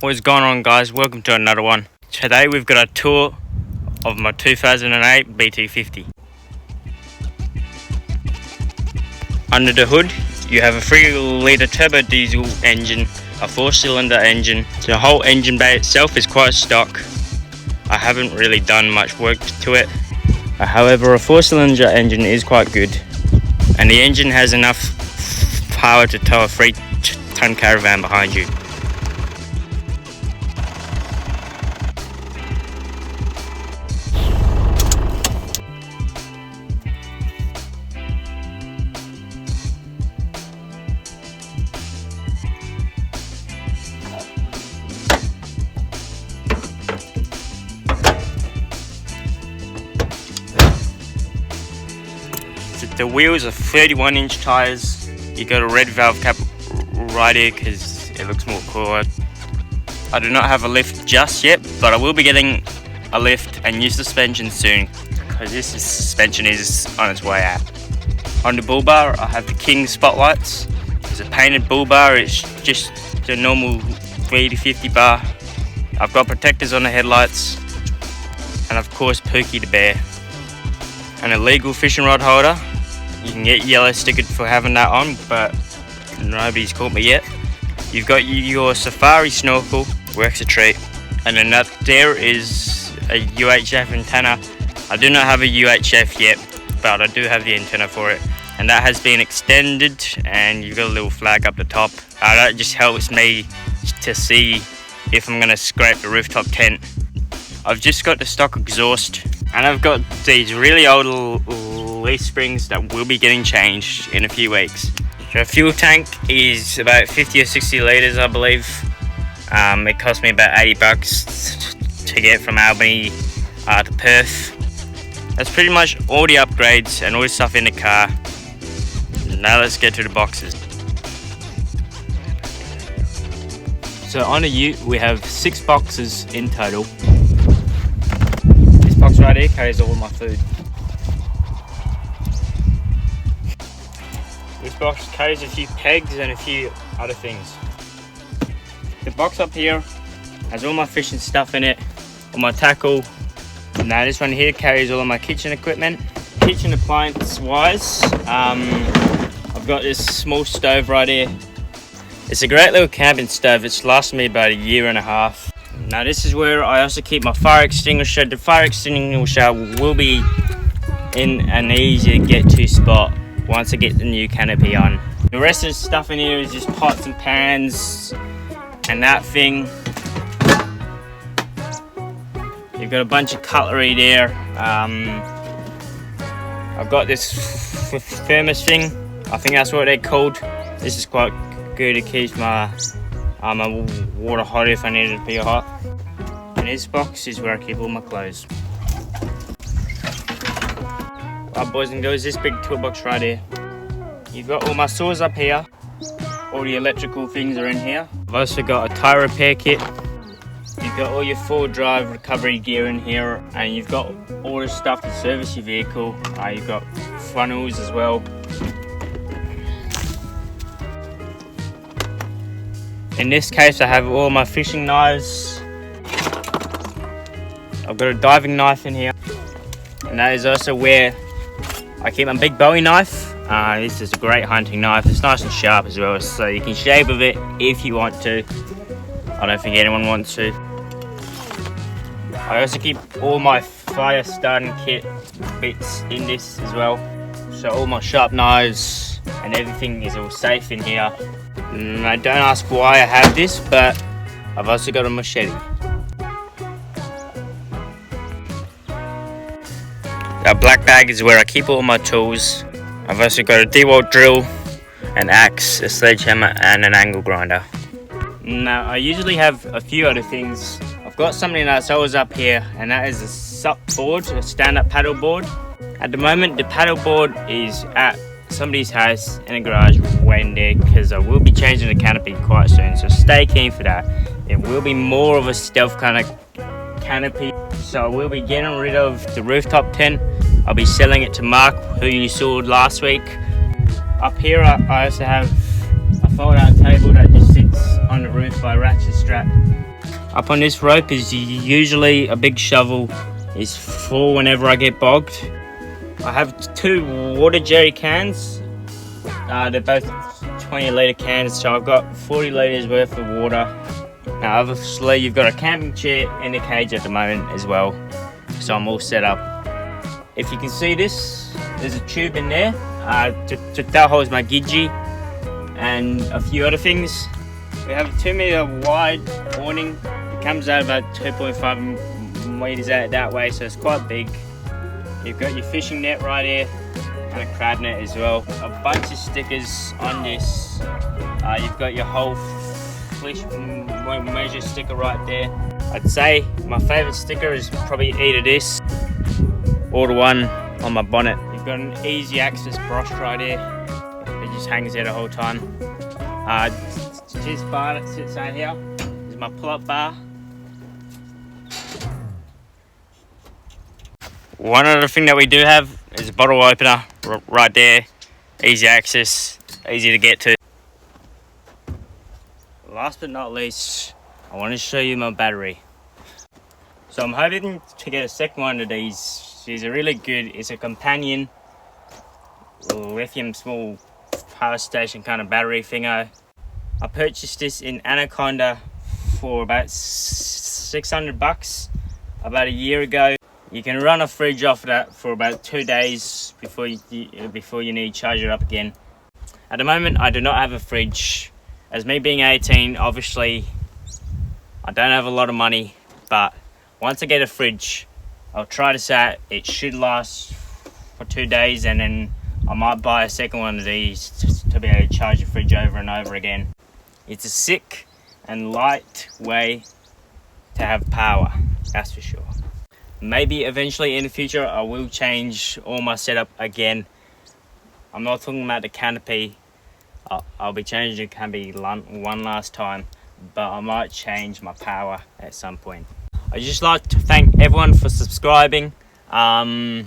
What's going on, guys? Welcome to another one. Today we've got a tour of my 2008 BT-50. Under the hood you have a 3-litre turbo diesel engine, a 4-cylinder engine. The whole engine bay itself is quite stock. I haven't really done much work to it. However, a 4-cylinder engine is quite good, and the engine has enough power to tow a 3-ton caravan behind you. The wheels are 31-inch tires. You got a red valve cap right here because it looks more cool. I do not have a lift just yet, but I will be getting a lift and new suspension soon because this suspension is on its way out. On the bull bar I have the King spotlights. It's a painted bull bar. It's just the normal BT-50 bar. I've got protectors on the headlights, and of course Pookie the bear. An illegal fishing rod holder. You can get yellow stickered for having that on, but nobody's caught me yet. You've got your safari snorkel, works a treat. And then that there is a UHF antenna. I do not have a UHF yet, but I do have the antenna for it. And that has been extended, and you've got a little flag up the top. That just helps me to see if I'm gonna scrape the rooftop tent. I've just got the stock exhaust, and I've got these really old leaf springs that will be getting changed in a few weeks. The fuel tank is about 50 or 60 litres, I believe. It cost me about 80 bucks to get from Albany to Perth. That's pretty much all the upgrades and all the stuff in the car. Now let's get to the boxes. So on the ute we have 6 boxes in total. This box right here carries all my food. This box carries a few pegs and a few other things. The box up here has all my fishing stuff in it, all my tackle. Now this one here carries all of my kitchen equipment. Kitchen appliance wise, I've got this small stove right here. It's a great little camping stove. It's lasted me about 1.5 years. Now this is where I also keep my fire extinguisher. The fire extinguisher will be in an easy to get to spot once I get the new canopy on. The rest of the stuff in here is just pots and pans and that thing. You've got a bunch of cutlery there. I've got this thermos thing. I think that's what they're called. This is quite good. It keeps my water hot if I need it to be hot. And this box is where I keep all my clothes. Right, boys and girls, this big toolbox right here. You've got all my saws up here. All the electrical things are in here. I've also got a tyre repair kit. You've got all your 4-drive recovery gear in here, and you've got all the stuff to service your vehicle. You've got funnels as well. In this case I have all my fishing knives. I've got a diving knife in here, and that is also where I keep my big Bowie knife. This is a great hunting knife. It's nice and sharp as well, so you can shave with it if you want to. I don't think anyone wants to. I also keep all my fire starting kit bits in this as well. So all my sharp knives and everything is all safe in here. Don't ask why I have this, but I've also got a machete. That black bag is where I keep all my tools. I've also got a D-wall drill, an axe, a sledgehammer and an angle grinder. Now I usually have a few other things. I've got something that's always up here, and that is a SUP board, a stand-up paddle board. At the moment the paddle board is at somebody's house in a garage waiting there, because I will be changing the canopy quite soon, so stay keen for that. It will be more of a stealth kind of canopy, so I will be getting rid of the rooftop tent. I'll be selling it to Mark, who you saw last week. Up here I also have a fold out table that just sits on the roof by a ratchet strap. up on this rope is usually a big shovel is for whenever I get bogged. I have 2 water jerry cans. They're both 20-litre cans, so I've got 40 litres worth of water. Now obviously you've got a camping chair and a cage at the moment as well, so I'm all set up. If you can see this, there's a tube in there that holds my gidgee and a few other things. We have a 2-metre wide awning. It comes out about 2.5 metres out that way, so it's quite big. You've got your fishing net right here and a crab net as well. A bunch of stickers on this. You've got your whole fish measure sticker right there. I'd say my favourite sticker is probably either this or the one on my bonnet. You've got an easy access brush right here. It just hangs there the whole time. This bar that sits out here is my pull-up bar. One other thing that we do have is a bottle opener right there. Easy access, easy to get to. Last but not least, I want to show you my battery. So I'm hoping to get a second one of these. These are really good. It's a companion lithium small power station kind of battery thingo. I purchased this in Anaconda for about 600 bucks about a year ago. You can run a fridge off of that for about 2 days before you need to charge it up again. At the moment, I do not have a fridge. As me being 18, obviously, I don't have a lot of money, but once I get a fridge, I'll try this out. It should last for 2 days, and then I might buy a second one of these to be able to charge the fridge over and over again. It's a sick and light way to have power, that's for sure. Maybe eventually in the future I will change all my setup again. I'm not talking about the canopy. I'll be changing the canopy one last time, but I might change my power at some point. I'd just like to thank everyone for subscribing. I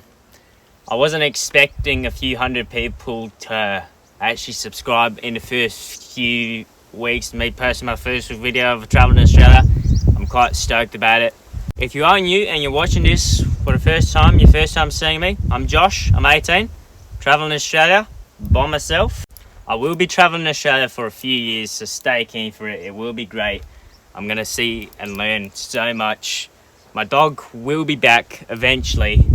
wasn't expecting a few hundred people to actually subscribe in the first few weeks. Me posting my first video of traveling to Australia. I'm quite stoked about it. If you are new and you're watching this for the first time, your first time seeing me, I'm Josh, I'm 18, traveling to Australia by myself. I will be traveling to Australia for a few years, so stay keen for it. It will be great. I'm going to see and learn so much. My dog will be back eventually.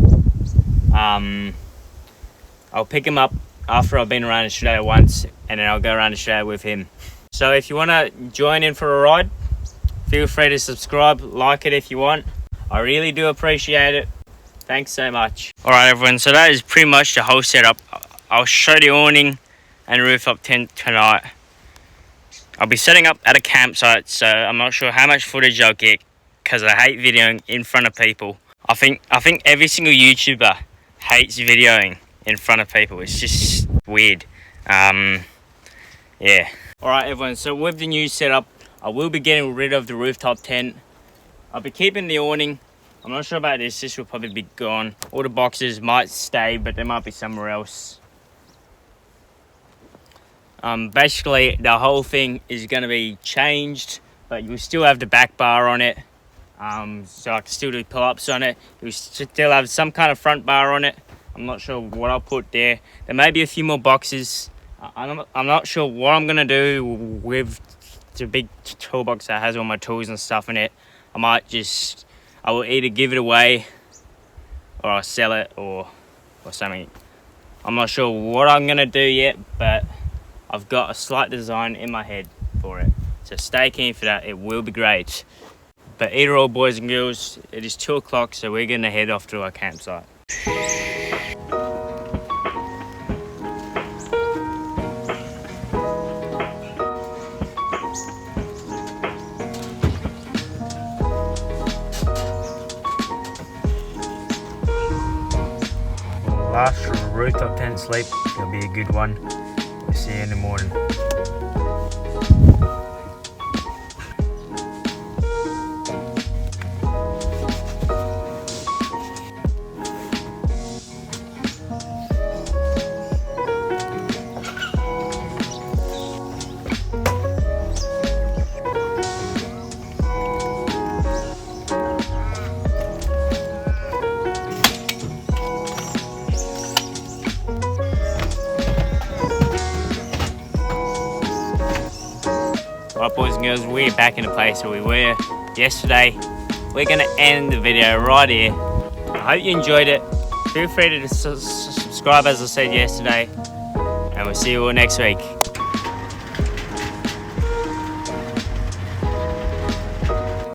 I'll pick him up after I've been around Australia once, and then I'll go around Australia with him. So if you want to join in for a ride, feel free to subscribe, like it if you want. I really do appreciate it. Thanks so much. Alright everyone, so that is pretty much the whole setup. I'll show the awning and rooftop tent tonight. I'll be setting up at a campsite, so I'm not sure how much footage I'll get because I hate videoing in front of people. I think every single YouTuber hates videoing in front of people. It's just weird. Yeah. Alright everyone, so with the new setup, I will be getting rid of the rooftop tent. I'll be keeping the awning. I'm not sure about this. This will probably be gone. All the boxes might stay, but they might be somewhere else. Basically, the whole thing is going to be changed, but you still have the back bar on it. So I can still do pull-ups on it. You still have some kind of front bar on it. I'm not sure what I'll put there. There may be a few more boxes. I'm not sure what I'm going to do with the big toolbox that has all my tools and stuff in it. I will either give it away or I'll sell it or something. I'm not sure what I'm gonna do yet, but I've got a slight design in my head for it, so stay keen for that. It will be great. But either all, boys and girls, it is 2 o'clock, so we're gonna head off to our campsite. Last rooftop tent sleep, it'll be a good one. We'll see you in the morning. Right, boys and girls, we're back in the place where we were yesterday. We're going to end the video right here. I hope you enjoyed it. Feel free to subscribe as I said yesterday, and we'll see you all next week.